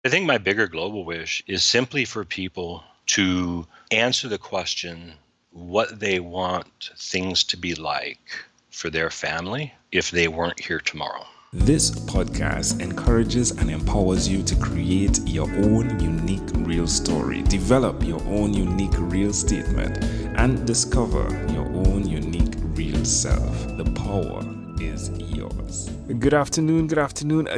I think my bigger global wish is simply for people to answer the question what they want things to be like for their family if they weren't here tomorrow. This podcast encourages and empowers you to create your own unique real story, develop your own unique real statement, and discover your own unique real self. The power is yours. Good afternoon,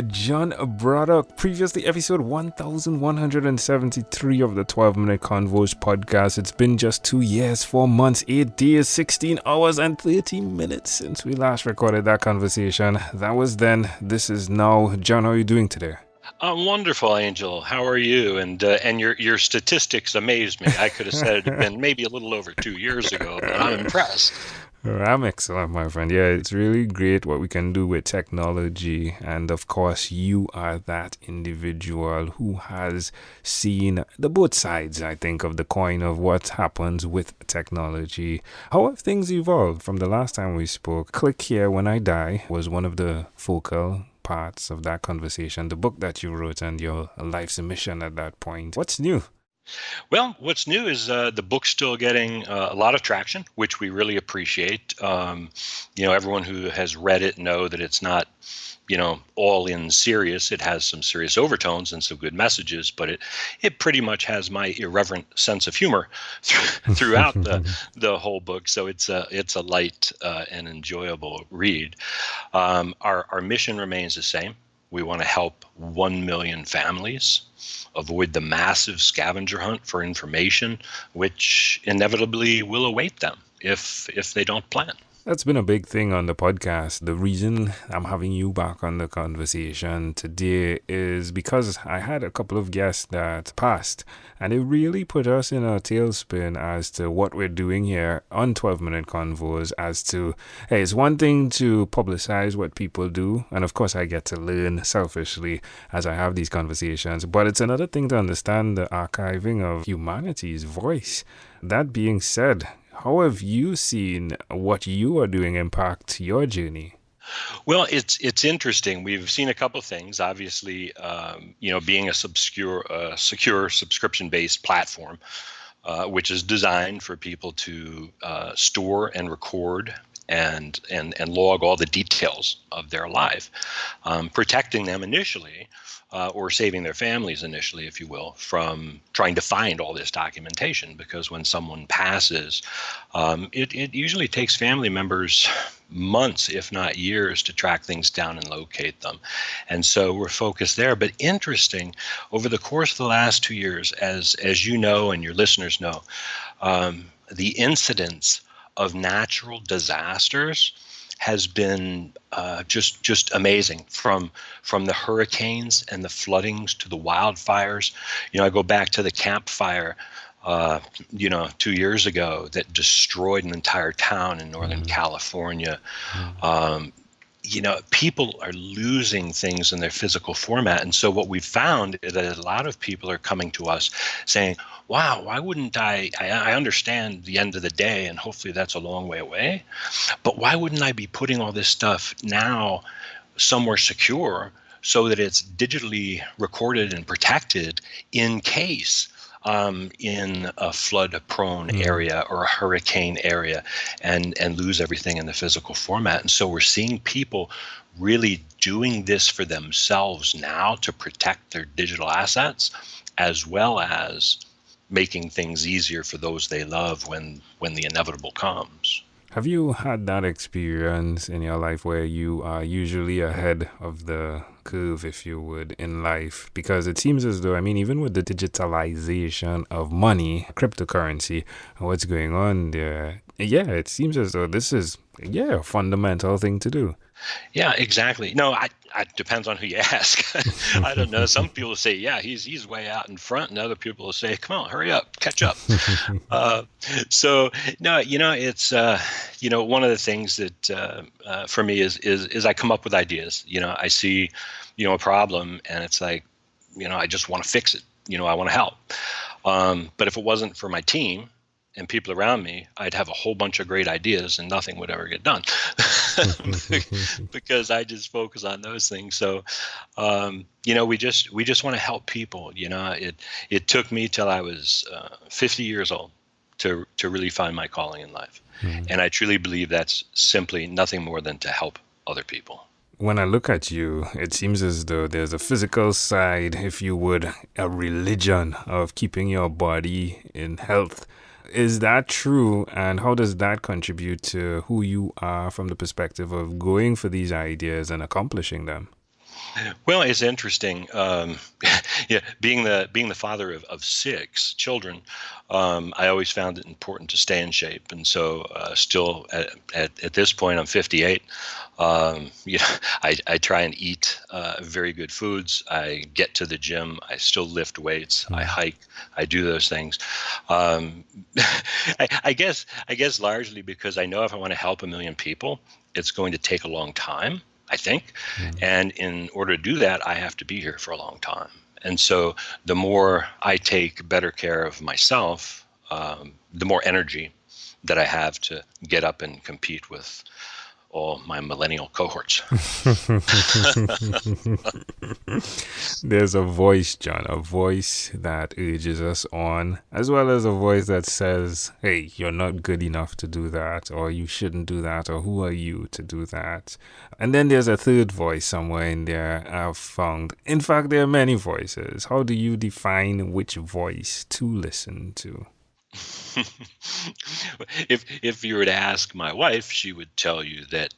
John Braddock. Previously, episode 1173 of the 12-Minute Convos podcast. It's been just 2 years, 4 months, 8 days, 16 hours, and 30 minutes since we last recorded that conversation. That was then. This is now. John, how are you doing today? I'm wonderful, Angel. How are you? And your statistics amaze me. I could have said it had been maybe a little over 2 years ago, but I'm impressed. I'm excellent, my friend. Yeah, it's really great what we can do with technology. And of course, you are that individual who has seen the both sides, I think, of the coin of what happens with technology. How have things evolved from the last time we spoke? Click Here When I Die was one of the focal parts of that conversation, the book that you wrote and your life's mission at that point. What's new? Well, what's new is the book's still getting a lot of traction, which we really appreciate. Everyone who has read it know that it's not, all in serious. It has some serious overtones and some good messages, but it pretty much has my irreverent sense of humor throughout the whole book. So it's a light and enjoyable read. Our mission remains the same. We want to help 1 million families avoid the massive scavenger hunt for information, which inevitably will await them if they don't plan. That's been a big thing on the podcast. The reason I'm having you back on the conversation today is because I had a couple of guests that passed, and it really put us in a tailspin as to what we're doing here on 12-Minute Convos as to, hey, it's one thing to publicize what people do, and of course I get to learn selfishly as I have these conversations, but it's another thing to understand the archiving of humanity's voice. That being said, how have you seen what you are doing impact your journey? Well, it's interesting. We've seen a couple of things. Obviously, being a secure subscription-based platform, which is designed for people to store and record and log all the details of their life, protecting them initially, or saving their families initially, if you will, from trying to find all this documentation. Because when someone passes, it usually takes family members months, if not years, to track things down and locate them. And so we're focused there. But interesting, over the course of the last 2 years, as you know and your listeners know, the incidence of natural disasters has been just amazing, from the hurricanes and the floodings to the wildfires. I go back to the Camp Fire 2 years ago that destroyed an entire town in Northern California. People are losing things in their physical format. And so what we've found is that a lot of people are coming to us saying, wow, why wouldn't I understand the end of the day, and hopefully that's a long way away, but why wouldn't I be putting all this stuff now somewhere secure so that it's digitally recorded and protected in case in a flood-prone area or a hurricane area, and lose everything in the physical format. And so we're seeing people really doing this for themselves now to protect their digital assets, as well as making things easier for those they love when the inevitable comes. Have you had that experience in your life where you are usually ahead of the curve, if you would, in life? Because it seems as though, even with the digitalization of money, cryptocurrency, what's going on there, it seems as though this is, a fundamental thing to do. Yeah, exactly. No, it depends on who you ask. I don't know. Some people say, yeah, he's way out in front, and other people will say, come on, hurry up, catch up. So no, it's one of the things that for me is I come up with ideas. I see a problem, and it's like, I just want to fix it. I want to help. But if it wasn't for my team, and people around me, I'd have a whole bunch of great ideas and nothing would ever get done because I just focus on those things. So, we just want to help people. It took me till I was 50 years old to really find my calling in life. And I truly believe that's simply nothing more than to help other people. When I look at you, it seems as though there's a physical side, if you would, a religion of keeping your body in health. Is that true? And how does that contribute to who you are from the perspective of going for these ideas and accomplishing them? Well, it's interesting. Yeah, being the father of six children, I always found it important to stay in shape, and so still at this point, I'm 58. I try and eat very good foods. I get to the gym. I still lift weights. I hike. I do those things. Um, I guess largely because I know if I want to help a million people, it's going to take a long time, I think. And in order to do that, I have to be here for a long time. And so the more I take better care of myself, the more energy that I have to get up and compete with all my millennial cohorts. There's a voice, John, a voice that urges us on, as well as a voice that says, hey, you're not good enough to do that, or you shouldn't do that, or who are you to do that? And then there's a third voice somewhere in there I've found. In fact, there are many voices. How do you define which voice to listen to? If you were to ask my wife, she would tell you that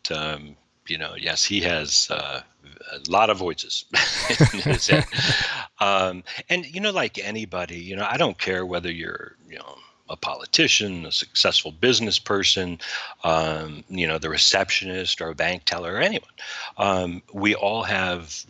yes, he has a lot of voices in his head. And like anybody, I don't care whether you're a politician, a successful business person, the receptionist or a bank teller or anyone. We all have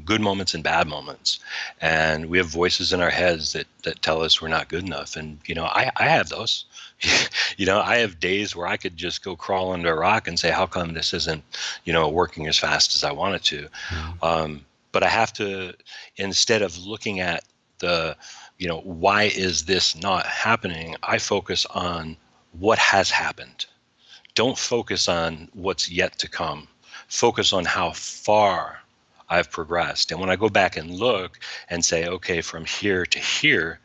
good moments and bad moments, and we have voices in our heads that tell us we're not good enough. And I have those. I have days where I could just go crawl under a rock and say, how come this isn't working as fast as I want it to? But I have to, instead of looking at the why is this not happening, I focus on what has happened. Don't focus on what's yet to come. Focus on how far I've progressed. And when I go back and look and say, okay, from here to here,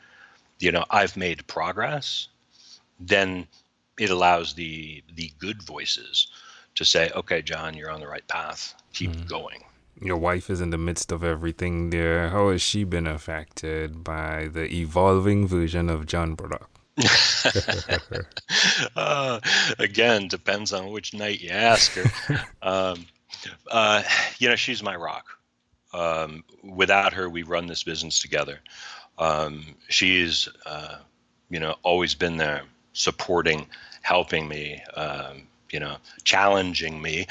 I've made progress, then it allows the good voices to say, okay, John, you're on the right path. Keep going. Your wife is in the midst of everything there. How has she been affected by the evolving version of John Braddock? Again, depends on which night you ask her. She's my rock. Without her, we run this business together. She's, always been there, supporting, helping me, challenging me.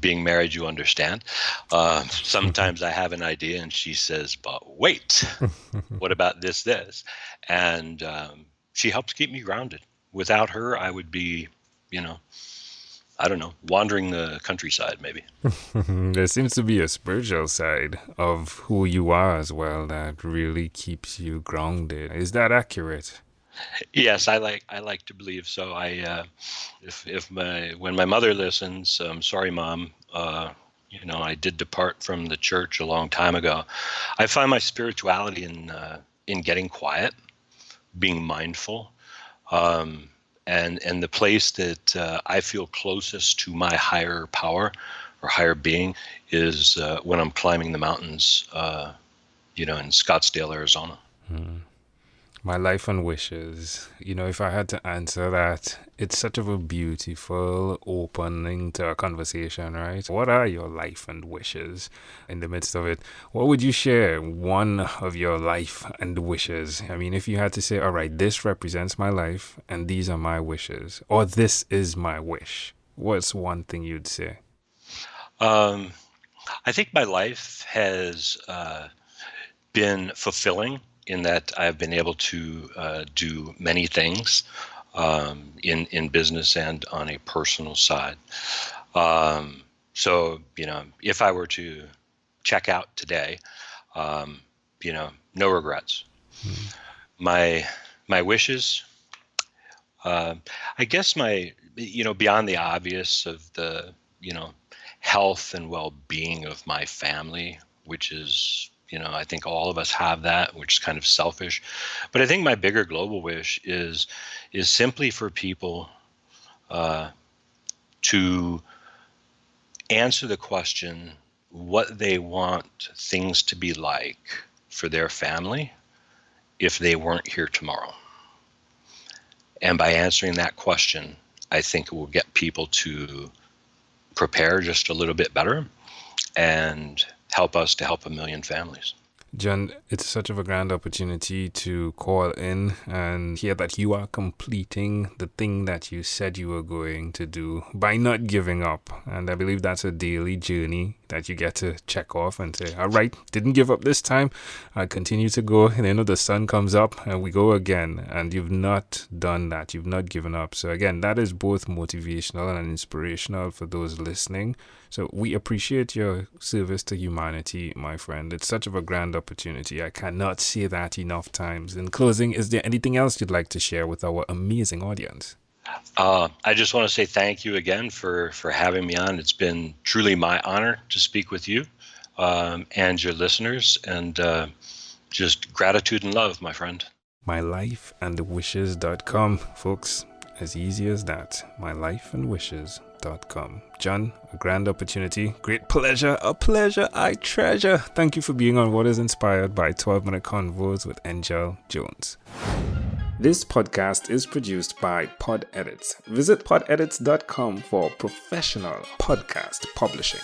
Being married, you understand. Sometimes I have an idea and she says, but wait, what about this? And she helps keep me grounded. Without her, I would be, I don't know, wandering the countryside maybe. There seems to be a spiritual side of who you are as well that really keeps you grounded. Is that accurate? Yes, I like to believe so. When my mother listens, sorry, Mom. I did depart from the church a long time ago. I find my spirituality in getting quiet, being mindful, and the place that I feel closest to my higher power or higher being is when I'm climbing the mountains, in Scottsdale, Arizona. My life and wishes. If I had to answer that, it's such of a beautiful opening to a conversation, right? What are your life and wishes in the midst of it? What would you share? One of your life and wishes. I mean, if you had to say, all right, this represents my life and these are my wishes, or this is my wish, what's one thing you'd say? I think my life has been fulfilling in that I've been able to do many things in business and on a personal side. So, if I were to check out today, no regrets. My wishes, I guess beyond the obvious of the, health and well-being of my family, which is, I think all of us have that, which is kind of selfish. But I think my bigger global wish is simply for people to answer the question what they want things to be like for their family if they weren't here tomorrow. And by answering that question, I think it will get people to prepare just a little bit better and help us to help a million families. John, it's such of a grand opportunity to call in and hear that you are completing the thing that you said you were going to do by not giving up. And I believe that's a daily journey that you get to check off and say, all right, didn't give up this time. I continue to go. And the sun comes up and we go again. And you've not done that. You've not given up. So again, that is both motivational and inspirational for those listening. So we appreciate your service to humanity, my friend. It's such of a grand opportunity. I cannot say that enough times. In closing, is there anything else you'd like to share with our amazing audience? I just want to say thank you again for having me on. It's been truly my honor to speak with you and your listeners, and just gratitude and love, my friend. MyLifeAndWishes.com, folks. As easy as that. MyLifeAndWishes.com. John, a grand opportunity, great pleasure, a pleasure I treasure. Thank you for being on what is inspired by 12-Minute Convos with Angel Jones. This podcast is produced by Pod Edits. Visit podedits.com for professional podcast publishing.